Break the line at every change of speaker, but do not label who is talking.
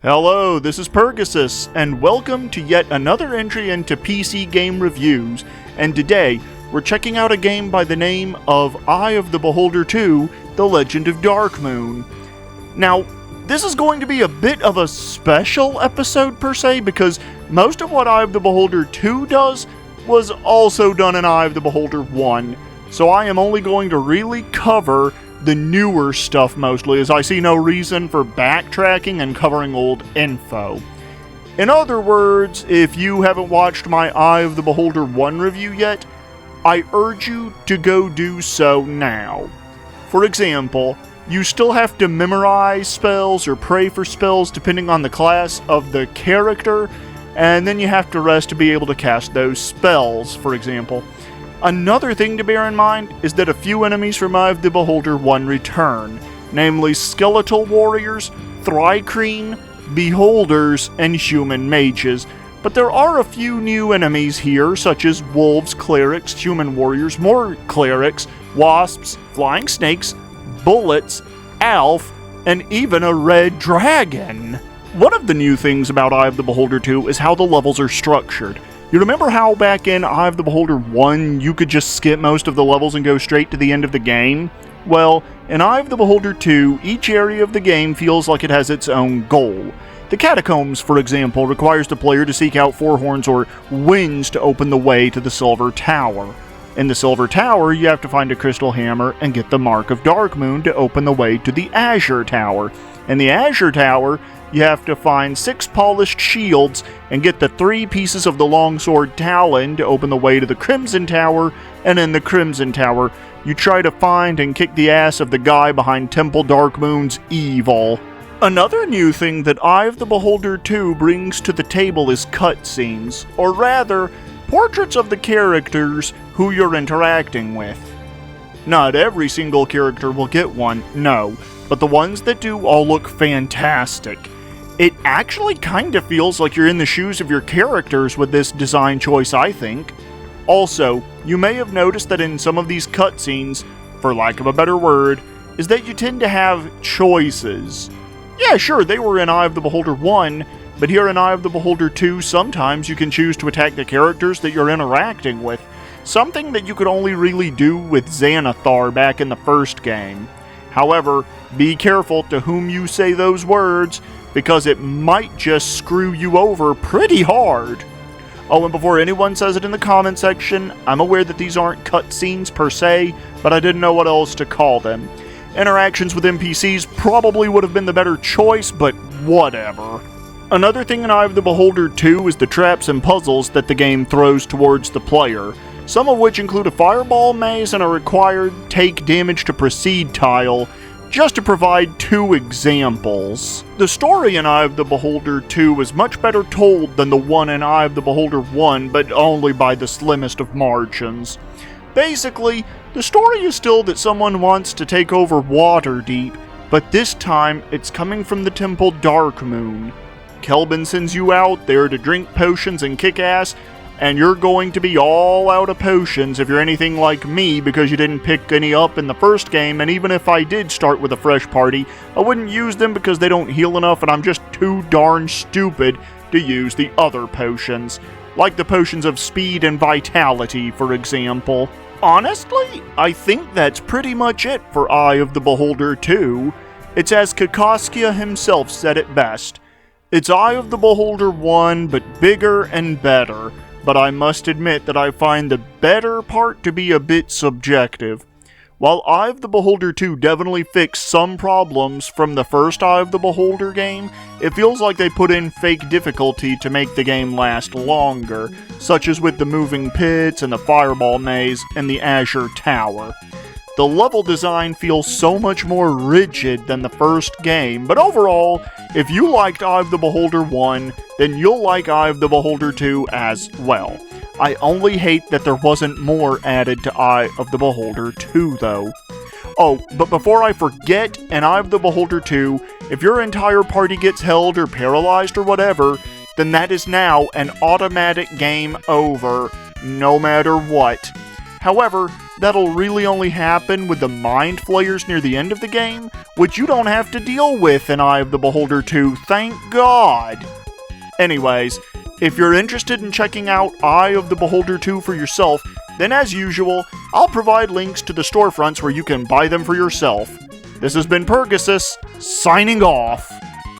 Hello, this is Pergasus, and welcome to yet another entry into PC Game Reviews, and today, we're checking out a game by the name of Eye of the Beholder 2, The Legend of Darkmoon. Now, this is going to be a bit of a special episode per se, because most of what Eye of the Beholder 2 does was also done in Eye of the Beholder 1, so I am only going to really cover the newer stuff mostly, as I see no reason for backtracking and covering old info. In other words, if you haven't watched my Eye of the Beholder 1 review yet, I urge you to go do so now. For example, you still have to memorize spells or pray for spells depending on the class of the character, and then you have to rest to be able to cast those spells, for example. Another thing to bear in mind is that a few enemies from Eye of the Beholder 1 return, namely skeletal warriors, thri-kreen, beholders, and human mages. But there are a few new enemies here, such as wolves, clerics, human warriors, more clerics, wasps, flying snakes, bullets, Alf, and even a red dragon. One of the new things about Eye of the Beholder 2 is how the levels are structured. You remember how back in Eye of the Beholder 1, you could just skip most of the levels and go straight to the end of the game? Well, in Eye of the Beholder 2, each area of the game feels like it has its own goal. The Catacombs, for example, requires the player to seek out four horns or winds to open the way to the Silver Tower. In the Silver Tower, you have to find a crystal hammer and get the Mark of Darkmoon to open the way to the Azure Tower. In the Azure Tower, you have to find 6 polished shields and get the 3 pieces of the longsword Talon to open the way to the Crimson Tower, and in the Crimson Tower, you try to find and kick the ass of the guy behind Temple Darkmoon's evil. Another new thing that Eye of the Beholder 2 brings to the table is cutscenes, or rather, portraits of the characters who you're interacting with. Not every single character will get one, no, but the ones that do all look fantastic. It actually kind of feels like you're in the shoes of your characters with this design choice, I think. Also, you may have noticed that in some of these cutscenes, for lack of a better word, is that you tend to have choices. Yeah, sure, they were in Eye of the Beholder 1, but here in Eye of the Beholder 2, sometimes you can choose to attack the characters that you're interacting with. Something that you could only really do with Xanathar back in the first game. However, be careful to whom you say those words, because it might just screw you over pretty hard. Oh, and before anyone says it in the comment section, I'm aware that these aren't cutscenes per se, but I didn't know what else to call them. Interactions with NPCs probably would have been the better choice, but whatever. Another thing in Eye of the Beholder 2 is the traps and puzzles that the game throws towards the player, some of which include a fireball maze and a required take damage to proceed tile, just to provide 2 examples. The story in Eye of the Beholder 2 is much better told than the one in Eye of the Beholder 1, but only by the slimmest of margins. Basically, the story is still that someone wants to take over Waterdeep, but this time it's coming from the Temple Darkmoon. Kelvin sends you out there to drink potions and kick ass, and you're going to be all out of potions if you're anything like me because you didn't pick any up in the first game, and even if I did start with a fresh party, I wouldn't use them because they don't heal enough and I'm just too darn stupid to use the other potions. Like the potions of speed and vitality, for example. Honestly, I think that's pretty much it for Eye of the Beholder 2. It's as Kakoskia himself said it best. It's Eye of the Beholder 1, but bigger and better. But I must admit that I find the better part to be a bit subjective. While Eye of the Beholder 2 definitely fixed some problems from the first Eye of the Beholder game, it feels like they put in fake difficulty to make the game last longer, such as with the moving pits and the fireball maze and the Azure Tower. The level design feels so much more rigid than the first game, but overall, if you liked Eye of the Beholder 1, then you'll like Eye of the Beholder 2 as well. I only hate that there wasn't more added to Eye of the Beholder 2, though. Oh, but before I forget, in Eye of the Beholder 2, if your entire party gets held or paralyzed or whatever, then that is now an automatic game over, no matter what. However, that'll really only happen with the Mind Flayers near the end of the game, which you don't have to deal with in Eye of the Beholder 2, thank God! Anyways, if you're interested in checking out Eye of the Beholder 2 for yourself, then as usual, I'll provide links to the storefronts where you can buy them for yourself. This has been Pergasus, signing off.